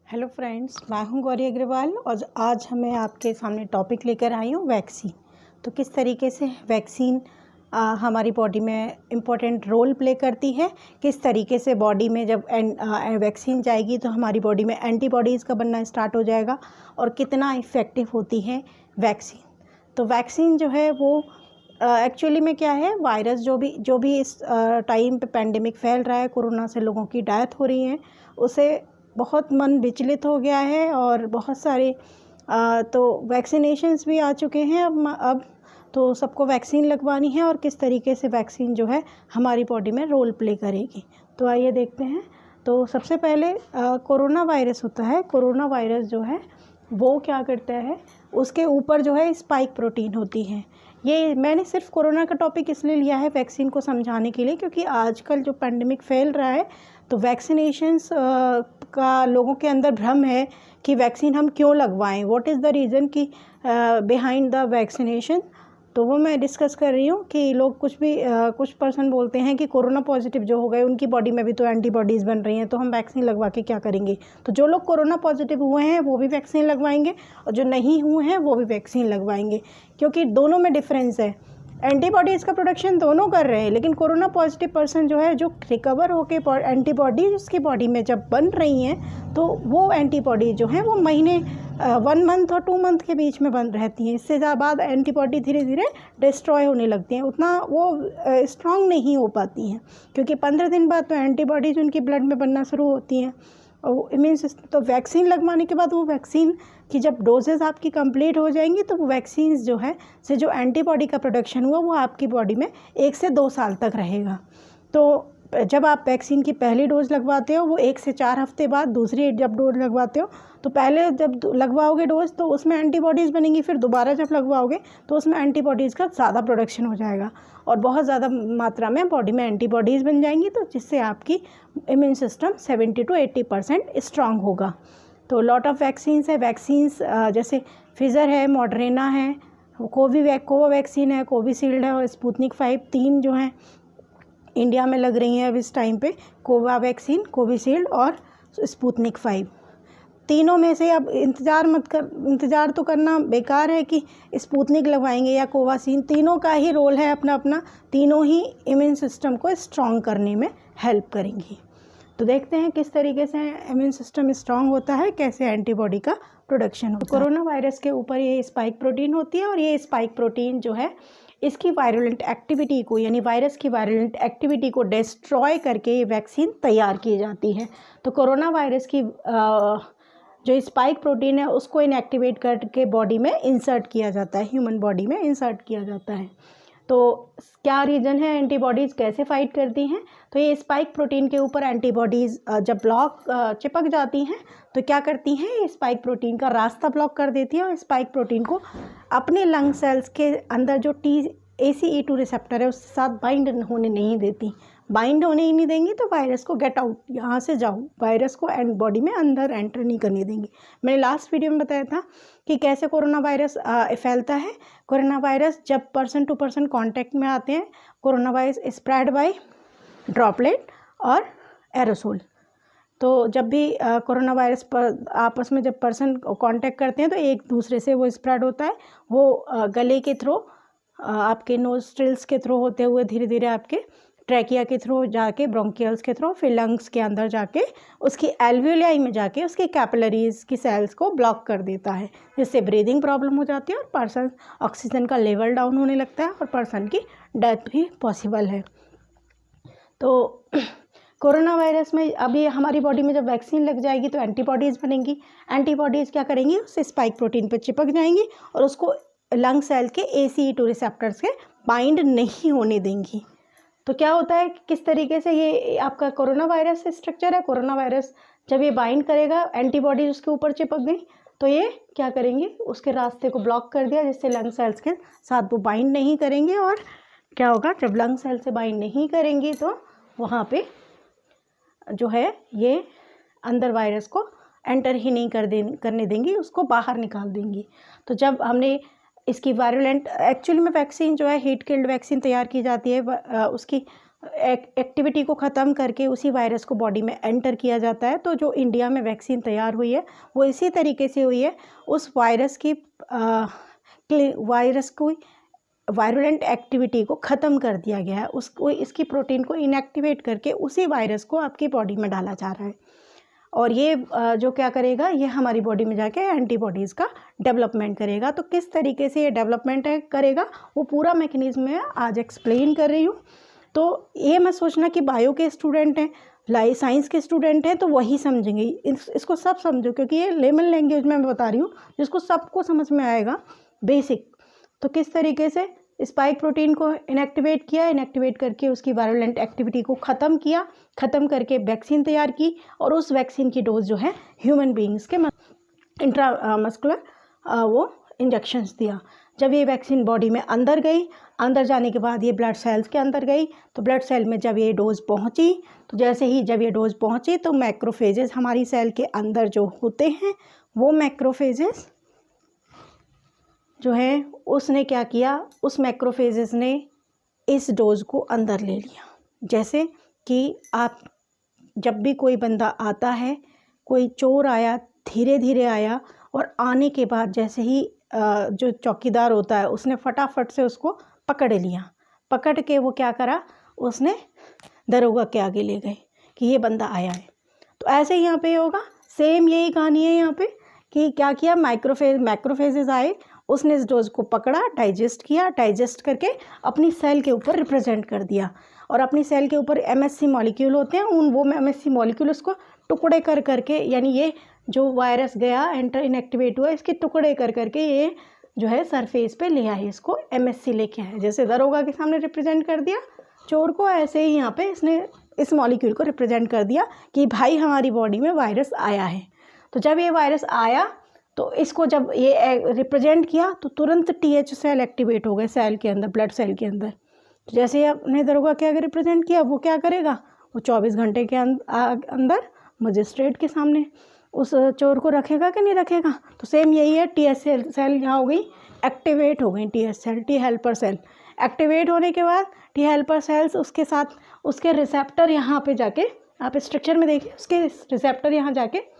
Hello friends, मैं हूं गौरी अग्रवाल और आज मैं आपके सामने टॉपिक लेकर आई हूं वैक्सीन। तो किस तरीके से वैक्सीन हमारी बॉडी में इम्पोर्टेंट रोल प्ले करती है, किस तरीके से बॉडी में जब वैक्सीन जाएगी तो हमारी बॉडी में एंटीबॉडीज़ का बनना स्टार्ट हो जाएगा और कितना इफ़ेक्टिव होती है वैक्सीन। तो वैक्सीन जो है वो एक्चुअली में क्या है, वायरस जो भी इस टाइम पे पैंडेमिक फैल रहा है, कोरोना से लोगों की डेथ हो रही है, उसे बहुत मन विचलित हो गया है और बहुत सारे तो वैक्सीनेशंस भी आ चुके हैं। अब तो सबको वैक्सीन लगवानी है और किस तरीके से वैक्सीन जो है हमारी बॉडी में रोल प्ले करेगी। तो आइए देखते हैं। तो सबसे पहले कोरोना वायरस होता है। कोरोना वायरस जो है वो क्या करता है, उसके ऊपर जो है स्पाइक प्रोटीन होती है। ये मैंने सिर्फ कोरोना का टॉपिक इसलिए लिया है वैक्सीन को समझाने के लिए, क्योंकि आजकल जो पैंडेमिक फैल रहा है तो वैक्सीनेशंस का लोगों के अंदर भ्रम है कि वैक्सीन हम क्यों लगवाएं, व्हाट इज़ द रीज़न कि बिहाइंड द वैक्सीनेशन। तो वो मैं डिस्कस कर रही हूँ कि लोग कुछ पर्सन बोलते हैं कि कोरोना पॉजिटिव जो हो गए उनकी बॉडी में भी तो एंटीबॉडीज़ बन रही हैं, तो हम वैक्सीन लगवा के क्या करेंगे। तो जो लोग कोरोना पॉजिटिव हुए हैं वो भी वैक्सीन लगवाएंगे और जो नहीं हुए हैं वो भी वैक्सीन लगवाएंगे, क्योंकि दोनों में डिफरेंस है। एंटीबॉडीज़ का प्रोडक्शन दोनों कर रहे हैं, लेकिन कोरोना पॉजिटिव पर्सन जो है, जो रिकवर होके एंटीबॉडीज उसकी बॉडी में जब बन रही हैं तो वो एंटीबॉडी जो है वो महीने 1 मंथ और 2 मंथ के बीच में बन रहती हैं। इससे बाद एंटीबॉडी धीरे धीरे डिस्ट्रॉय होने लगती हैं, उतना वो स्ट्रॉन्ग नहीं हो पाती हैं, क्योंकि 15 दिन बाद तो एंटीबॉडीज उनकी ब्लड में बनना शुरू होती हैं और इम्यून सिस्टम। तो वैक्सीन लगवाने के बाद वो वैक्सीन कि जब डोजेज़ आपकी कंप्लीट हो जाएंगी तो वो वैक्सीन जो है से जो एंटीबॉडी का प्रोडक्शन हुआ वो आपकी बॉडी में 1 से 2 साल तक रहेगा। तो जब आप वैक्सीन की पहली डोज लगवाते हो वो 1 से 4 हफ्ते बाद दूसरी जब डोज लगवाते हो, तो पहले जब लगवाओगे डोज तो उसमें एंटीबॉडीज़ बनेंगी, फिर दोबारा जब लगवाओगे तो उसमें एंटीबॉडीज़ का ज़्यादा प्रोडक्शन हो जाएगा और बहुत ज़्यादा मात्रा में बॉडी में एंटीबॉडीज़ बन जाएंगी, तो जिससे आपकी इम्यून सिस्टम 70 to 80% स्ट्रांग होगा। तो लॉट ऑफ वैक्सीन्स है। वैक्सीन्स जैसे फिजर है, मॉडर्ना है, कोवैक्सीन है, कोविशील्ड है और स्पुतनिक 5, 3 जो हैं इंडिया में लग रही हैं अब इस टाइम पे। कोवैक्सीन, कोविशील्ड और स्पुतनिक 5, तीनों में से अब इंतज़ार तो करना बेकार है कि स्पुतनिक लगवाएंगे या कोवैक्सीन। तीनों का ही रोल है अपना अपना, तीनों ही इम्यून सिस्टम को स्ट्रॉन्ग करने में हेल्प करेंगी। तो देखते हैं किस तरीके से इम्यून सिस्टम स्ट्रांग होता है, कैसे एंटीबॉडी का प्रोडक्शन होता है। कोरोना वायरस के ऊपर ये स्पाइक प्रोटीन होती है और ये स्पाइक प्रोटीन जो है इसकी वायरुलेंट एक्टिविटी को, यानी वायरस की वायरुलेंट एक्टिविटी को डिस्ट्रॉय करके ये वैक्सीन तैयार की जाती है। तो कोरोना वायरस की जो स्पाइक प्रोटीन है उसको इनएक्टिवेट करके बॉडी में इंसर्ट किया जाता है, ह्यूमन बॉडी में इंसर्ट किया जाता है। तो क्या रीज़न है, एंटीबॉडीज़ कैसे फाइट करती हैं। तो ये स्पाइक प्रोटीन के ऊपर एंटीबॉडीज़ जब चिपक जाती हैं तो क्या करती हैं, ये स्पाइक प्रोटीन का रास्ता ब्लॉक कर देती हैं और स्पाइक प्रोटीन को अपने लंग सेल्स के अंदर जो ACE2 रिसेप्टर है उसके साथ बाइंड होने नहीं देती। बाइंड होने ही नहीं देंगी तो वायरस को गेट आउट, यहाँ से जाओ, वायरस को एंड बॉडी में अंदर एंटर नहीं करने देंगी। मैंने लास्ट वीडियो में बताया था कि कैसे कोरोना वायरस फैलता है। कोरोना वायरस जब पर्सन टू पर्सन कांटेक्ट में आते हैं, corona virus spread by droplet और एरोसोल। तो जब भी कोरोना वायरस पर आपस में जब पर्सन कांटेक्ट करते हैं तो एक दूसरे से वो स्प्रेड होता है। वो गले के थ्रू, आपके नोस्ट्रिल्स के थ्रू होते हुए धीरे धीरे आपके ट्रैकिया के थ्रू जाके, ब्रोंकियल्स के थ्रू, फिर लंग्स के अंदर जाके उसकी एल्वियोलाई में जाके उसके कैपिलरीज की सेल्स को ब्लॉक कर देता है, जिससे ब्रीदिंग प्रॉब्लम हो जाती है और पर्सन ऑक्सीजन का लेवल डाउन होने लगता है और पर्सन की डेथ भी पॉसिबल है। तो कोरोना वायरस में अभी हमारी बॉडी में जब वैक्सीन लग जाएगी तो एंटीबॉडीज़ बनेंगी। एंटीबॉडीज़ क्या करेंगी, उस स्पाइक प्रोटीन पर चिपक जाएंगी और उसको लंग सेल के ACE2 रिसेप्टर्स के बाइंड नहीं होने देंगी। तो क्या होता है, किस तरीके से ये आपका कोरोना वायरस स्ट्रक्चर है। कोरोना वायरस जब ये बाइंड करेगा, एंटीबॉडीज उसके ऊपर चिपक गई तो ये क्या करेंगे, उसके रास्ते को ब्लॉक कर दिया, जिससे लंग सेल्स के साथ वो बाइंड नहीं करेंगे। और क्या होगा, जब लंग सेल से बाइंड नहीं करेंगी तो वहाँ पे जो है ये अंदर वायरस को एंटर ही नहीं करने देंगी, उसको बाहर निकाल देंगी। तो जब हमने इसकी वायरुलेंट, एक्चुअली में वैक्सीन जो है हीट किल्ड वैक्सीन तैयार की जाती है, उसकी एक्टिविटी को ख़त्म करके उसी वायरस को बॉडी में एंटर किया जाता है। तो जो इंडिया में वैक्सीन तैयार हुई है वो इसी तरीके से हुई है, उस वायरस की वायरुलेंट एक्टिविटी को ख़त्म कर दिया गया है, उसको इसकी प्रोटीन को इनएक्टिवेट करके उसी वायरस को आपकी बॉडी में डाला जा रहा है। और ये जो क्या करेगा, ये हमारी बॉडी में जाके एंटीबॉडीज़ का डेवलपमेंट करेगा। तो किस तरीके से ये डेवलपमेंट करेगा वो पूरा मैकेनिज्म मैं आज एक्सप्लेन कर रही हूँ। तो ये मत सोचना कि बायो के स्टूडेंट हैं, लाइफ साइंस के स्टूडेंट हैं तो वही समझेंगे, इसको सब समझो, क्योंकि ये लेमन लैंग्वेज में मैं बता रही हूँ जिसको सबको समझ में आएगा बेसिक। तो किस तरीके से स्पाइक प्रोटीन को इनएक्टिवेट किया, इनएक्टिवेट करके उसकी वायरुलेंट एक्टिविटी को ख़त्म किया, ख़त्म करके वैक्सीन तैयार की, और उस वैक्सीन की डोज जो है ह्यूमन बीइंग्स के इंट्रामस्कुलर वो इंजेक्शंस दिया। जब ये वैक्सीन बॉडी में अंदर गई, अंदर जाने के बाद ये ब्लड सेल्स के अंदर गई, तो ब्लड सेल में जब ये डोज पहुंची, तो जैसे ही जब ये डोज पहुंची तो मैक्रोफेजेस हमारी सेल के अंदर जो होते हैं, वो मैक्रोफेजेस जो है उसने क्या किया, उस मैक्रोफेजेस ने इस डोज को अंदर ले लिया। जैसे कि आप जब भी कोई बंदा आता है, कोई चोर आया, धीरे धीरे आया, और आने के बाद जैसे ही जो चौकीदार होता है उसने फटाफट से उसको पकड़ लिया, पकड़ के वो क्या करा, उसने दरोगा के आगे ले गए कि ये बंदा आया है। तो ऐसे ही यहाँ पे होगा, सेम यही कहानी है यहाँ पे कि क्या किया, मैक्रोफेजेस आए, उसने इस डोज को पकड़ा, डाइजेस्ट किया, डाइजेस्ट करके अपनी सेल के ऊपर रिप्रेजेंट कर दिया, और अपनी सेल के ऊपर MSC मॉलिक्यूल होते हैं, वो MSC मॉलिक्यूल उसको टुकड़े कर करके, यानी ये जो वायरस गया इनएक्टिवेट हुआ, इसके टुकड़े कर करके ये जो है सरफेस पे ले आए, इसको MSC लेके आए। जैसे दरोगा के सामने रिप्रेजेंट कर दिया चोर को, ऐसे ही यहाँ पे इसने इस मॉलिक्यूल को रिप्रेजेंट कर दिया कि भाई हमारी बॉडी में वायरस आया है। तो जब ये वायरस आया तो इसको जब ये रिप्रेजेंट किया तो तुरंत TH सेल एक्टिवेट हो गए सेल के अंदर, ब्लड सेल के अंदर। तो जैसे अपने दरोगा के आगे रिप्रेजेंट किया, वो क्या करेगा, वो 24 घंटे के अंदर मजिस्ट्रेट के सामने उस चोर को रखेगा कि नहीं रखेगा। तो सेम यही है, TH सेल यहाँ हो गई एक्टिवेट हो गई, TH cell, T helper cell activate होने के बाद टी हेल्पर सेल्स उसके साथ उसके रिसेप्टर यहाँ पे जाके, आप स्ट्रक्चर में देखिए, उसके रिसेप्टर यहाँ जाके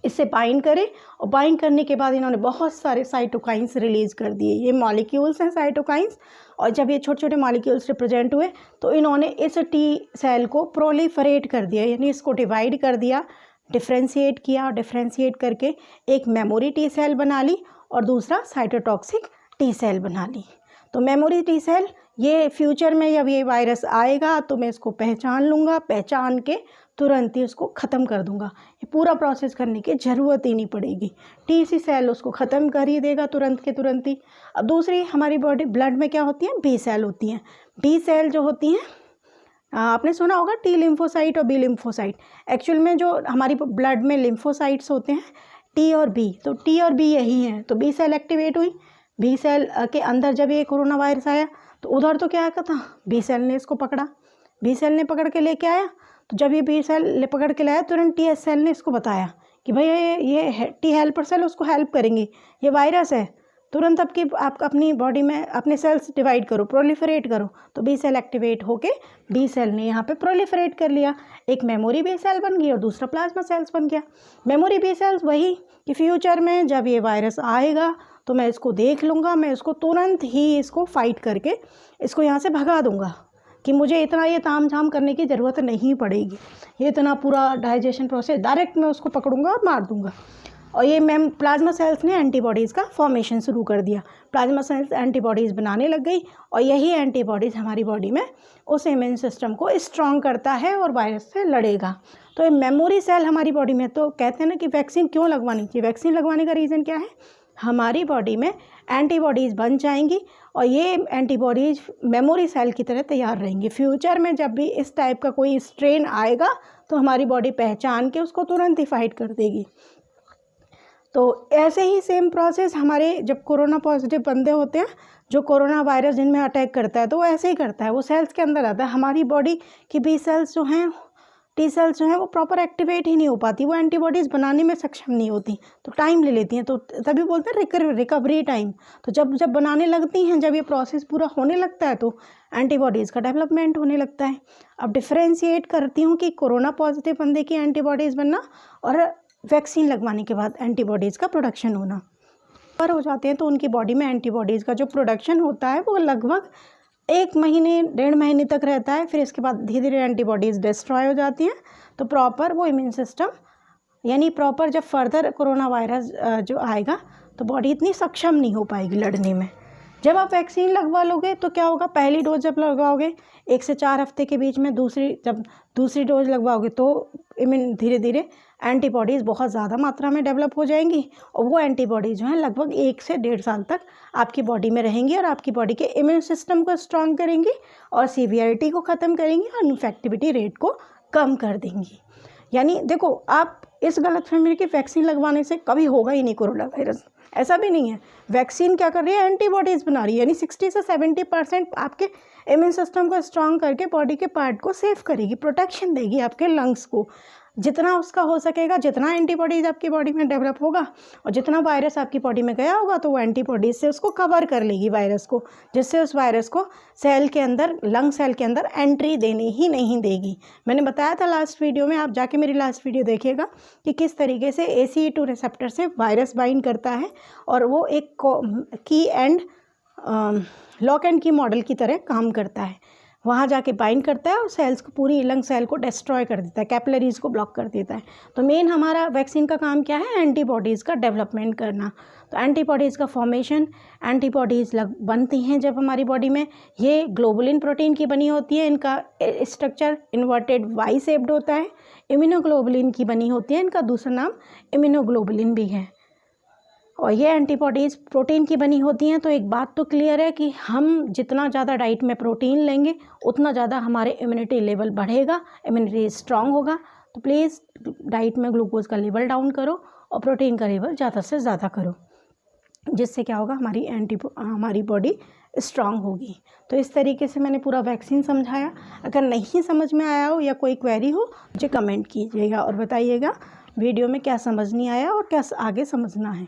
इससे बाइंड करें, और बाइंड करने के बाद इन्होंने बहुत सारे साइटोकाइंस रिलीज़ कर दिए। ये मॉलिक्यूल्स हैं साइटोकाइंस, और जब ये छोटे छोटे मॉलिक्यूल्स रिप्रेजेंट हुए तो इन्होंने इस टी सेल को प्रोलिफरेट कर दिया, यानी इसको डिवाइड कर दिया, डिफ्रेंशिएट किया, और डिफ्रेंशिएट करके एक मेमोरी टी सेल बना ली और दूसरा साइटोटॉक्सिक टी सेल बना ली। तो मेमोरी टी सेल ये फ्यूचर में जब ये वायरस आएगा तो मैं इसको पहचान लूँगा, पहचान के तुरंत ही उसको ख़त्म कर दूंगा, ये पूरा प्रोसेस करने की ज़रूरत ही नहीं पड़ेगी, TC सेल उसको ख़त्म कर ही देगा तुरंत के तुरंत ही। अब दूसरी हमारी बॉडी ब्लड में क्या होती है, B सेल होती हैं। B सेल जो होती हैं, आपने सुना होगा T लिम्फोसाइट और B लिम्फोसाइट। एक्चुअल में जो हमारी ब्लड में लिम्फोसाइट्स होते हैं T और B, तो T और B यही हैं। तो B सेल एक्टिवेट हुई, B सेल के अंदर जब ये कोरोना वायरस आया तो उधर तो क्या था, B सेल ने इसको पकड़ा, B सेल ने पकड़ के लेके आया। तो जब ये B सेल पकड़ के लाया तुरंत TH सेल ने इसको बताया कि भाई ये टी हेल्पर सेल उसको हेल्प करेंगी, ये वायरस है, तुरंत आप अपनी बॉडी में अपने सेल्स डिवाइड करो, प्रोलिफरेट करो। तो B सेल एक्टिवेट होके B सेल ने यहाँ पे प्रोलिफरेट कर लिया, एक मेमोरी B सेल बन गई और दूसरा प्लाज्मा सेल्स बन गया। मेमोरी B सेल्स वही कि फ्यूचर में जब ये वायरस आएगा तो मैं इसको देख लूँगा, मैं इसको तुरंत ही इसको फाइट करके इसको यहाँ से भगा दूँगा कि मुझे इतना ये ताम झाम करने की ज़रूरत नहीं पड़ेगी, ये इतना पूरा डाइजेशन प्रोसेस डायरेक्ट मैं उसको पकड़ूंगा और मार दूंगा। और ये प्लाज्मा सेल्स ने एंटीबॉडीज़ का फॉर्मेशन शुरू कर दिया, प्लाज्मा सेल्स एंटीबॉडीज़ बनाने लग गई, और यही एंटीबॉडीज़ हमारी बॉडी में उस इम्यून सिस्टम को स्ट्रॉन्ग करता है और वायरस से लड़ेगा। तो ये मेमोरी सेल हमारी बॉडी में, तो कहते हैं ना कि वैक्सीन क्यों लगवानी चाहिए, वैक्सीन लगवाने का रीज़न क्या है, हमारी बॉडी में एंटीबॉडीज़ बन जाएंगी और ये एंटीबॉडीज़ मेमोरी सेल की तरह तैयार रहेंगी। फ्यूचर में जब भी इस टाइप का कोई स्ट्रेन आएगा तो हमारी बॉडी पहचान के उसको तुरंत ही फाइट कर देगी। तो ऐसे ही सेम प्रोसेस हमारे जब कोरोना पॉजिटिव बंदे होते हैं, जो कोरोना वायरस जिनमें अटैक करता है, तो वो ऐसे ही करता है, वो सेल्स के अंदर आता है। हमारी बॉडी की B सेल्स जो हैं टी सेल्स जो हैं वो प्रॉपर एक्टिवेट ही नहीं हो पाती, वो एंटीबॉडीज़ बनाने में सक्षम नहीं होती, तो टाइम ले लेती हैं। तो तभी बोलते हैं रिकवरी टाइम। तो जब जब बनाने लगती हैं, जब ये प्रोसेस पूरा होने लगता है तो एंटीबॉडीज़ का डेवलपमेंट होने लगता है। अब डिफ्रेंशिएट करती हूँ कि कोरोना पॉजिटिव बंदे की एंटीबॉडीज़ बनना और वैक्सीन लगवाने के बाद एंटीबॉडीज़ का प्रोडक्शन होना पर हो जाते हैं। तो उनकी बॉडी में एंटीबॉडीज़ का जो प्रोडक्शन होता है वो लगभग 1 महीने 1.5 महीने तक रहता है। फिर इसके बाद धीरे धीरे एंटीबॉडीज़ डिस्ट्रॉय हो जाती हैं। तो प्रॉपर वो इम्यून सिस्टम यानी प्रॉपर जब फर्दर कोरोना वायरस जो आएगा तो बॉडी इतनी सक्षम नहीं हो पाएगी लड़ने में। जब आप वैक्सीन लगवा लोगे तो क्या होगा, पहली डोज जब लगवाओगे 1 से 4 हफ्ते के बीच में जब दूसरी डोज लगवाओगे तो इम्यून धीरे धीरे एंटीबॉडीज़ बहुत ज़्यादा मात्रा में डेवलप हो जाएंगी और वो एंटीबॉडीज़ जो हैं लगभग 1 से 1.5 साल तक आपकी बॉडी में रहेंगी और आपकी बॉडी के इम्यून सिस्टम को स्ट्रॉन्ग करेंगी और सीवियरिटी को ख़त्म करेंगी और इन्फेक्टिविटी रेट को कम कर देंगी। यानी देखो, आप इस गलतफहमी की वैक्सीन लगवाने से कभी होगा ही नहीं कोरोना वायरस, ऐसा भी नहीं है। वैक्सीन क्या कर रही है, एंटीबॉडीज़ बना रही है, यानी 60 से 70% आपके इम्यून सिस्टम को स्ट्रॉन्ग करके बॉडी के पार्ट को सेव करेगी, प्रोटेक्शन देगी आपके लंग्स को। जितना उसका हो सकेगा, जितना एंटीबॉडीज़ आपकी बॉडी में डेवलप होगा और जितना वायरस आपकी बॉडी में गया होगा तो वो एंटीबॉडीज़ से उसको कवर कर लेगी वायरस को, जिससे उस वायरस को सेल के अंदर, लंग सेल के अंदर एंट्री देने ही नहीं देगी। मैंने बताया था लास्ट वीडियो में, आप जाके मेरी लास्ट वीडियो देखिएगा कि किस तरीके से ACE2 रिसेप्टर से वायरस बाइंड करता है और वो एक की एंड लॉक एंड की मॉडल की तरह काम करता है। वहाँ जाके बाइंड करता है और सेल्स को, पूरी लंग सेल को डिस्ट्रॉय कर देता है, कैपिलरीज़ को ब्लॉक कर देता है। तो मेन हमारा वैक्सीन का काम क्या है, एंटीबॉडीज़ का डेवलपमेंट करना। तो एंटीबॉडीज़ का फॉर्मेशन, एंटीबॉडीज़ बनती हैं जब हमारी बॉडी में, ये ग्लोबुलिन प्रोटीन की बनी होती है, इनका स्ट्रक्चर इन्वर्टेड वाई शेप्ड होता है। इम्यूनोग्लोबुलिन की बनी होती है, इनका दूसरा नाम इम्यूनोग्लोबुलिन भी है। और ये एंटीबॉडीज़ प्रोटीन की बनी होती हैं। तो एक बात तो क्लियर है कि हम जितना ज़्यादा डाइट में प्रोटीन लेंगे उतना ज़्यादा हमारे इम्यूनिटी लेवल बढ़ेगा, इम्यूनिटी स्ट्रांग होगा। तो प्लीज़ डाइट में ग्लूकोज का लेवल डाउन करो और प्रोटीन का लेवल ज़्यादा से ज़्यादा करो, जिससे क्या होगा, हमारी बॉडी स्ट्रांग होगी। तो इस तरीके से मैंने पूरा वैक्सीन समझाया। अगर नहीं समझ में आया हो या कोई क्वेरी हो, मुझे कमेंट कीजिएगा और बताइएगा वीडियो में क्या समझ नहीं आया और क्या आगे समझना है।